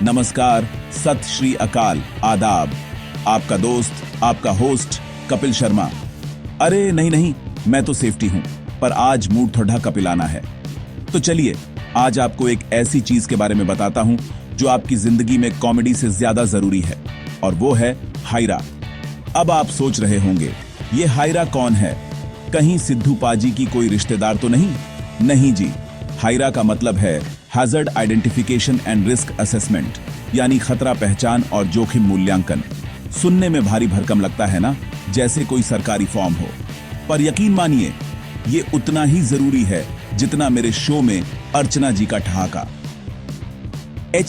नमस्कार, सत श्री अकाल, आदाब। आपका दोस्त, आपका होस्ट कपिल शर्मा। अरे नहीं, मैं तो सेफ्टी हूं, पर आज मूड थोड़ा कपिलाना है। तो चलिए आज आपको एक ऐसी चीज के बारे में बताता हूं जो आपकी जिंदगी में कॉमेडी से ज्यादा जरूरी है, और वो है हायरा। अब आप सोच रहे होंगे ये हायरा कौन है? कहीं सिद्धू पाजी की कोई रिश्तेदार तो नहीं? नहीं जी, हायरा का मतलब है hazard identification and risk assessment, यानी खतरा पहचान और जोखिम मूल्यांकन। सुनने में भारी भरकम लगता है ना, जैसे कोई सरकारी फॉर्म हो, पर यकीन मानिए ये उतना ही जरूरी है जितना मेरे शो में अर्चना जी का ठहाका।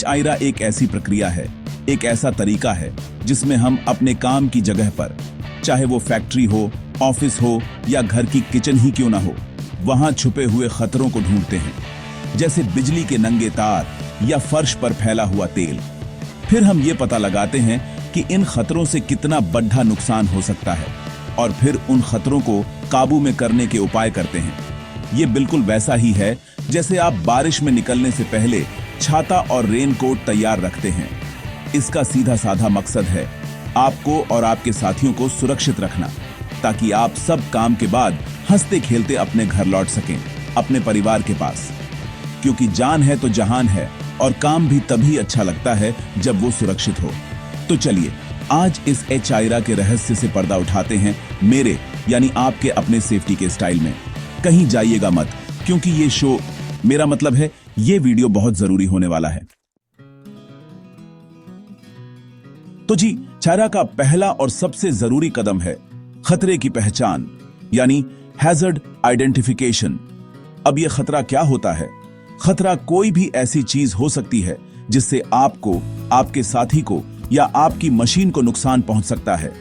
हायरा एक ऐसी प्रक्रिया है, एक ऐसा तरीका है जिसमें हम अपने काम की जगह पर, चाहे वो फैक्ट्री हो, ऑफिस हो या घर की किचन ही क्यों ना हो, वहां छुपे हुए खतरों को ढूंढते हैं, जैसे बिजली के नंगे तार या फर्श पर फैला हुआ तेल। फिर हम ये पता लगाते हैं कि इन खतरों से कितना बड़ा नुकसान हो सकता है, और फिर उन खतरों को काबू में करने के उपाय करते हैं। ये बिल्कुल वैसा ही है जैसे आप बारिश में निकलने से पहले छाता और रेनकोट तैयार रखते हैं। इसका सीधा साधा मकसद है आपको और आपके साथियों को सुरक्षित रखना, ताकि आप सब काम के बाद हंसते खेलते अपने घर लौट सकें, अपने परिवार के पास। क्योंकि जान है तो जहान है, और काम भी तभी अच्छा लगता है जब वो सुरक्षित हो। तो चलिए आज इस हायरा के रहस्य से पर्दा उठाते हैं, मेरे यानी आपके अपने सेफ्टी के स्टाइल में। कहीं जाइएगा मत, क्योंकि ये शो, मेरा मतलब है ये वीडियो बहुत जरूरी होने वाला है। तो जी, हायरा का पहला और सबसे जरूरी कदम है खतरे की पहचान, यानी हैजर्ड आइडेंटिफिकेशन। अब यह खतरा क्या होता है? खतरा कोई भी ऐसी चीज हो सकती है जिससे आपको, आपके साथी को या आपकी मशीन को नुकसान पहुंच सकता है।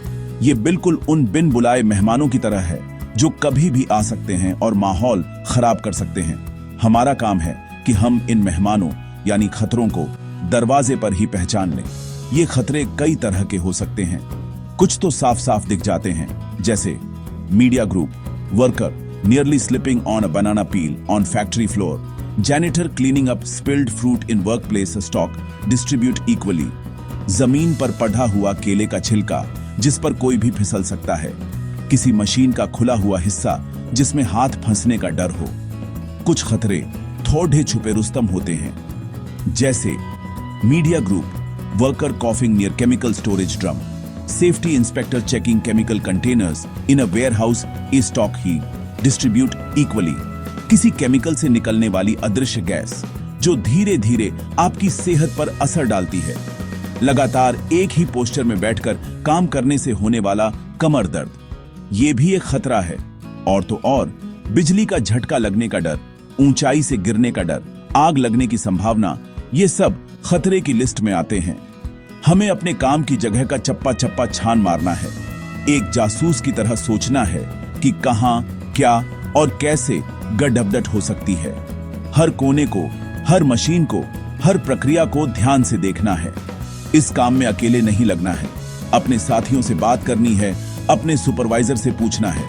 यह बिल्कुल उन बिन बुलाए मेहमानों की तरह है जो कभी भी आ सकते हैं और माहौल खराब कर सकते हैं। हमारा काम है कि हम इन मेहमानों यानी खतरों को दरवाजे पर ही पहचान लें। ये खतरे कई तरह के हो सकते हैं। कुछ तो साफ साफ दिख जाते हैं, जैसे media group, worker nearly slipping on a banana peel on factory floor, janitor cleaning up spilled fruit in workplace stock, distribute equally, जमीन पर पड़ा हुआ केले का छिलका जिस पर कोई भी फिसल सकता है, किसी मशीन का खुला हुआ हिस्सा जिसमें हाथ फंसने का डर हो। कुछ खतरे थोड़े छुपे रुस्तम होते हैं, जैसे media group, worker coughing near chemical storage drum, safety inspector checking chemical containers in a warehouse is stock heap, distribute equally, किसी केमिकल से निकलने वाली अदृश्य गैस जो धीरे धीरे आपकी सेहत पर असर डालती है। लगातार एक ही पोस्चर में बैठकर काम करने से होने वाला कमर दर्द, ये भी एक खतरा है। और तो और बिजली का झटका लगने का डर, ऊंचाई से गिरने का डर, आग लगने की संभावना, ये सब खतरे की लिस्ट में आते हैं। हमें अपने काम की जगह का चप्पा चप्पा छान मारना है, एक जासूस की तरह सोचना है कि कहां, क्या और कैसे गड़बड़ हो सकती है। हर कोने को, हर मशीन को, हर प्रक्रिया को ध्यान से देखना है। इस काम में अकेले नहीं लगना है, अपने साथियों से बात करनी है, अपने सुपरवाइजर से पूछना है,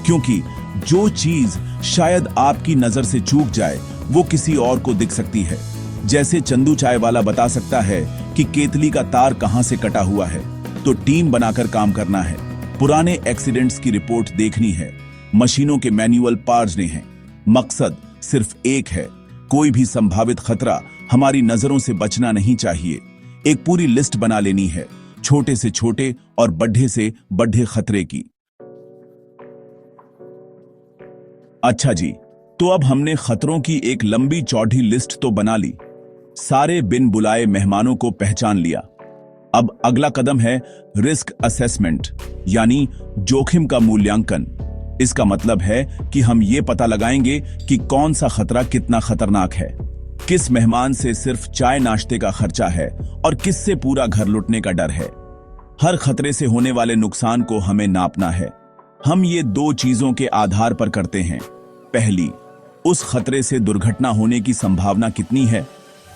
क्योंकि जो चीज शायद आपकी नजर से चूक जाए वो किसी और को दिख सकती है। जैसे चंदू चाय वाला बता सकता है कि केतली का तार कहां से कटा हुआ है, तो टीम बनाकर काम करना है। पुराने एक्सीडेंट्स की रिपोर्ट देखनी है, मशीनों के मैनुअल पार्जने हैं। मकसद सिर्फ एक है, कोई भी संभावित खतरा हमारी नजरों से बचना नहीं चाहिए। एक पूरी लिस्ट बना लेनी है, छोटे से छोटे और बड़े से बड़े खतरे की। अच्छा जी, तो अब हमने खतरों की एक लंबी चौड़ी लिस्ट तो बना ली, सारे बिन बुलाए मेहमानों को पहचान लिया। अब अगला कदम है रिस्क असेसमेंट, यानी जोखिम का मूल्यांकन। इसका मतलब है कि हम ये पता लगाएंगे कि कौन सा खतरा कितना खतरनाक है, किस मेहमान से सिर्फ चाय नाश्ते का खर्चा है और किससे पूरा घर लुटने का डर है। हर खतरे से होने वाले नुकसान को हमें नापना है। हम ये दो चीजों के आधार पर करते हैं। पहली, उस खतरे से दुर्घटना होने की संभावना कितनी है,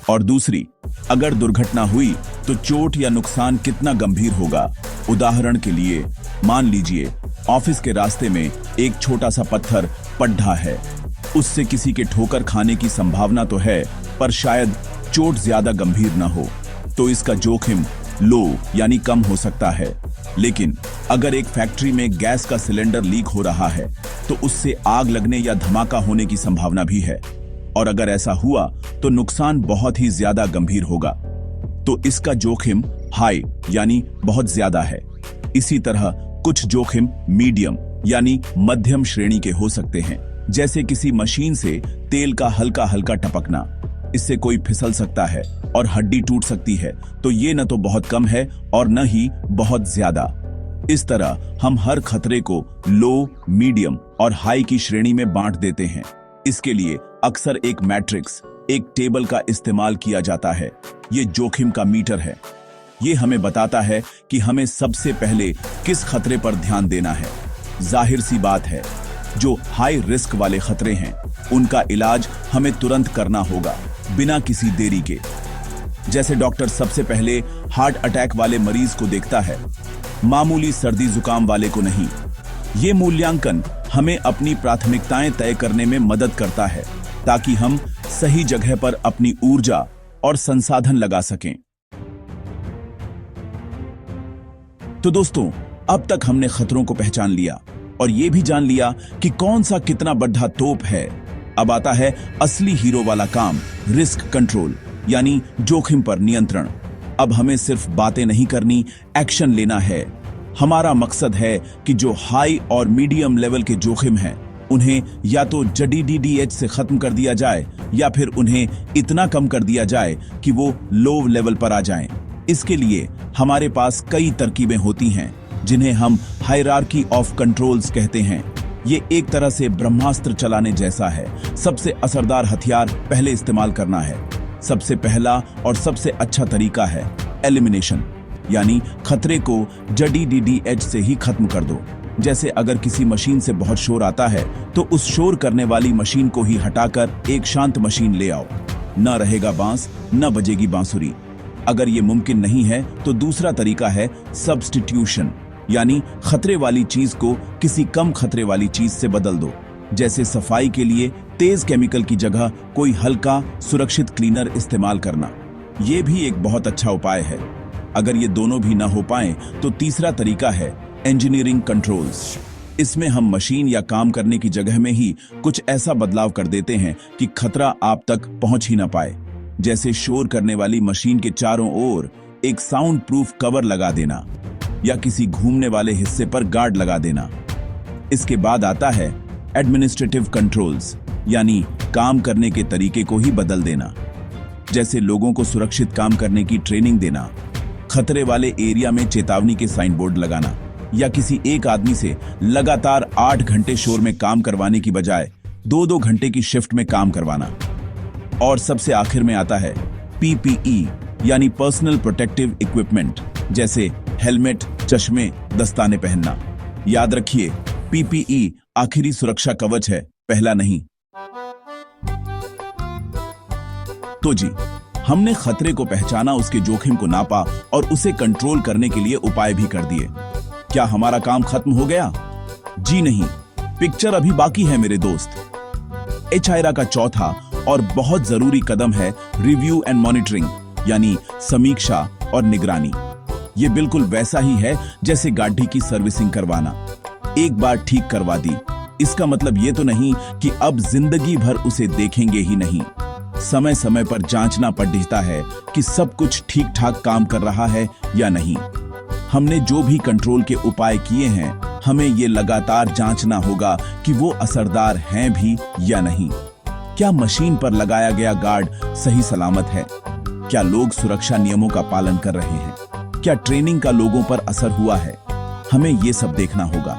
और दूसरी, अगर दुर्घटना हुई तो चोट या नुकसान कितना गंभीर होगा। उदाहरण के लिए मान लीजिए ऑफिस के रास्ते में एक छोटा सा पत्थर पड्ढा है, उससे किसी के ठोकर खाने की संभावना तो है, पर शायद चोट ज्यादा गंभीर न हो। तो इसका जोखिम लो यानी कम हो सकता है। लेकिन अगर एक फैक्ट्री में गैस का सिलेंडर लीक हो रहा है तो उससे आग लगने या धमाका होने की संभावना भी है, और अगर ऐसा हुआ तो नुकसान बहुत ही ज्यादा गंभीर होगा। तो इसका जोखिम हाई यानी बहुत ज्यादा है। इसी तरह कुछ जोखिम मीडियम यानी मध्यम श्रेणी के हो सकते हैं, जैसे किसी मशीन से तेल का हल्का हल्का टपकना, इससे कोई फिसल सकता है और हड्डी टूट सकती है। तो ये न तो बहुत कम है और न ही बहुत ज्यादा। इस तरह हम हर खतरे को लो, मीडियम और हाई की श्रेणी में बांट देते हैं। इसके लिए अक्सर एक मैट्रिक्स, एक टेबल का इस्तेमाल किया जाता है। ये जोखिम का मीटर है। ये हमें बताता है कि हमें सबसे पहले किस खतरे पर ध्यान देना है। जाहिर सी बात है, जो हाई रिस्क वाले खतरे हैं उनका इलाज हमें तुरंत करना होगा, बिना किसी देरी के। जैसे डॉक्टर सबसे पहले हार्ट अटैक वाले मरीज को देखता है, मामूली सर्दी जुकाम वाले को नहीं। ये मूल्यांकन हमें अपनी प्राथमिकताएं तय करने में मदद करता है, ताकि हम सही जगह पर अपनी ऊर्जा और संसाधन लगा सकें। तो दोस्तों, अब तक हमने खतरों को पहचान लिया और यह भी जान लिया कि कौन सा कितना बड़ा तोप है। अब आता है असली हीरो वाला काम, रिस्क कंट्रोल यानी जोखिम पर नियंत्रण। अब हमें सिर्फ बातें नहीं करनी, एक्शन लेना है। हमारा मकसद है कि जो हाई और मीडियम लेवल के जोखिम हैं, उन्हें या तो JDDH से खत्म कर दिया जाए या फिर उन्हें इतना कम कर दिया जाए कि वो लो लेवल पर आ जाएं। इसके लिए हमारे पास कई तरकीबें होती हैं, जिन्हें हम हायरार्की ऑफ कंट्रोल्स कहते हैं। ये एक तरह से ब्रह्मास्त्र चलाने जैसा है। सबसे असरदार हथियार पहले इस्तेमाल करना है। सबसे पहला और सबसे अच्छा तरीका है एलिमिनेशन, यानी खतरे को JDDH से ही खत्म कर दो। जैसे अगर किसी मशीन से बहुत शोर आता है तो उस शोर करने वाली मशीन को ही हटाकर एक शांत मशीन ले आओ। न रहेगा बांस, न बजेगी बांसुरी। अगर ये मुमकिन नहीं है तो दूसरा तरीका है सब्स्टिट्यूशन, यानी खतरे वाली चीज को किसी कम खतरे वाली चीज से बदल दो। जैसे सफाई के लिए तेज केमिकल की जगह कोई हल्का सुरक्षित क्लीनर इस्तेमाल करना। यह भी एक बहुत अच्छा उपाय है। अगर ये दोनों भी ना हो पाए तो तीसरा तरीका है इंजीनियरिंग कंट्रोल्स। इसमें हम मशीन या काम करने की जगह में ही कुछ ऐसा बदलाव कर देते हैं कि खतरा आप तक पहुंच ही ना पाए। जैसे शोर करने वाली मशीन के चारों ओर एक साउंड प्रूफ कवर लगा देना या किसी घूमने वाले हिस्से पर गार्ड लगा देना। इसके बाद आता है एडमिनिस्ट्रेटिव कंट्रोल्स, यानी काम करने के तरीके को ही बदल देना। जैसे लोगों को सुरक्षित काम करने की ट्रेनिंग देना, खतरे वाले एरिया में चेतावनी के साइन बोर्ड लगाना, या किसी एक आदमी से लगातार 8 घंटे शोर में काम करवाने की बजाय 2-2 घंटे की शिफ्ट में काम करवाना। और सबसे आखिर में आता है PPE, यानी पर्सनल प्रोटेक्टिव इक्विपमेंट, जैसे हेलमेट, चश्मे, दस्ताने पहनना। याद रखिए, PPE आखिरी सुरक्षा कवच है, पहला नहीं। तो जी, हमने खतरे को पहचाना, उसके जोखिम को नापा और उसे कंट्रोल करने के लिए उपाय भी कर दिए। क्या हमारा काम खत्म हो गया? जी नहीं, पिक्चर अभी बाकी है मेरे दोस्त। HIRA का चौथा और बहुत जरूरी कदम है रिव्यू एंड मॉनिटरिंग, यानी समीक्षा और निगरानी। ये बिल्कुल वैसा ही है जैसे गाड़ी की सर्विसिंग करवाना। एक बार ठीक करवा दी, इसका मतलब ये तो नहीं कि अब जिंदगी भर उसे देखेंगे ही नहीं। समय समय पर जांचना पड़ता है कि सब कुछ ठीक ठाक काम कर रहा है या नहीं। हमने जो भी कंट्रोल के उपाय किए हैं, हमें ये लगातार जांचना होगा कि वो असरदार हैं भी या नहीं। क्या मशीन पर लगाया गया गार्ड सही सलामत है? क्या लोग सुरक्षा नियमों का पालन कर रहे हैं? क्या ट्रेनिंग का लोगों पर असर हुआ है? हमें ये सब देखना होगा।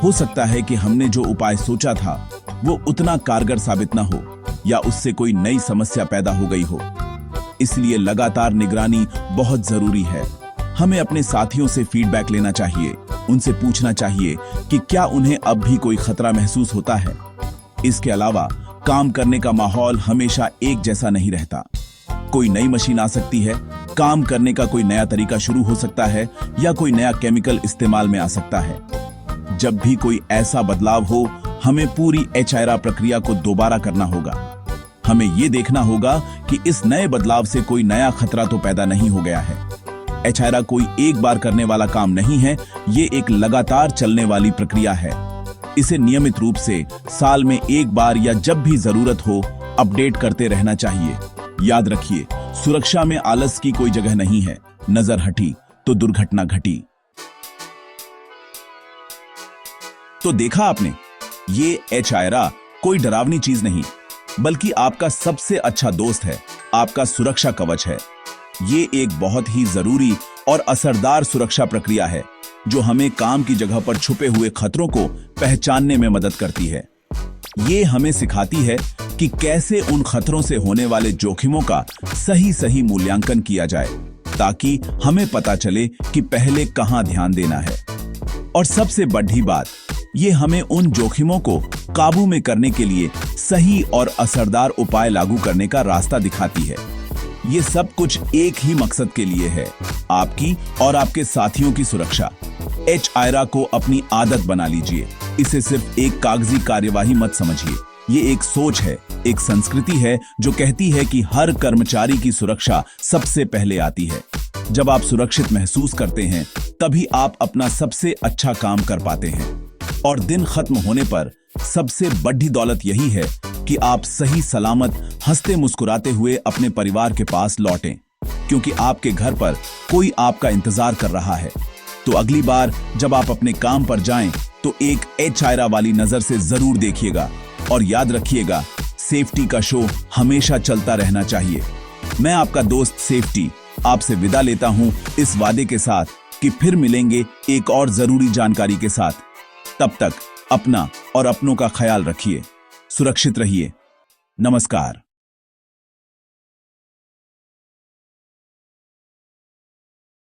हो सकता है कि हमने जो उपाय सोचा था वो उतना कारगर साबित ना हो, या उससे कोई नई समस्या पैदा हो गई हो। इसलिए लगातार निगरानी बहुत जरूरी है। हमें अपने साथियों से फीडबैक लेना चाहिए, उनसे पूछना चाहिए कि क्या उन्हें अब भी कोई खतरा महसूस होता है। इसके अलावा काम करने का माहौल हमेशा एक जैसा नहीं रहता। कोई नई मशीन आ सकती है, काम करने का कोई नया तरीका शुरू हो सकता है, या कोई नया केमिकल इस्तेमाल में आ सकता है। जब भी कोई ऐसा बदलाव हो, हमें पूरी HIRA प्रक्रिया को दोबारा करना होगा। हमें ये देखना होगा कि इस नए बदलाव से कोई नया खतरा तो पैदा नहीं हो गया है। एचआईआरए कोई एक बार करने वाला काम नहीं है, ये एक लगातार चलने वाली प्रक्रिया है। इसे नियमित रूप से साल में एक बार या जब भी जरूरत हो अपडेट करते रहना चाहिए। याद रखिए, सुरक्षा में आलस की कोई जगह नहीं है। नजर हटी तो दुर्घटना घटी। तो देखा आपने, ये एचआईआरए कोई डरावनी चीज नहीं, बल्कि आपका सबसे अच्छा दोस्त है, आपका सुरक्षा कवच है। ये एक बहुत ही जरूरी और असरदार सुरक्षा प्रक्रिया है जो हमें काम की जगह पर छुपे हुए खतरों को पहचानने में मदद करती है। ये हमें सिखाती है कि कैसे उन खतरों से होने वाले जोखिमों का सही मूल्यांकन किया जाए, ताकि हमें पता चले कि पहले कहां ध्यान देना है। और सबसे बड़ी बात, ये हमें उन जोखिमों को काबू में करने के लिए सही और असरदार उपाय लागू करने का रास्ता दिखाती है। ये सब कुछ एक ही मकसद के लिए है, आपकी और आपके साथियों की सुरक्षा। एचआईआरए को अपनी आदत बना लीजिए। इसे सिर्फ एक कागजी कार्यवाही मत समझिए। ये एक सोच है, एक संस्कृति है जो कहती है कि हर कर्मचारी की सुरक्षा सबसे पहले आती है। जब आप सुरक्षित महसूस करते हैं, तभी आप अपना सबसे अच्छा काम कर पाते हैं। और दिन खत्म होने पर सबसे बड़ी दौलत यही है कि आप सही सलामत हंसते मुस्कुराते हुए अपने परिवार के पास लौटें, क्योंकि आपके घर पर कोई आपका इंतजार कर रहा है। तो अगली बार जब आप अपने काम पर जाएं, तो एक एचआईआरए वाली नजर से जरूर देखिएगा। और याद रखिएगा, सेफ्टी का शो हमेशा चलता रहना चाहिए। मैं आपका दोस्त सेफ्टी आपसे विदा लेता हूं इस वादे के साथ कि फिर मिलेंगे एक और जरूरी जानकारी के साथ। तब तक अपना और अपनों का ख्याल रखिए, सुरक्षित रहिए। नमस्कार।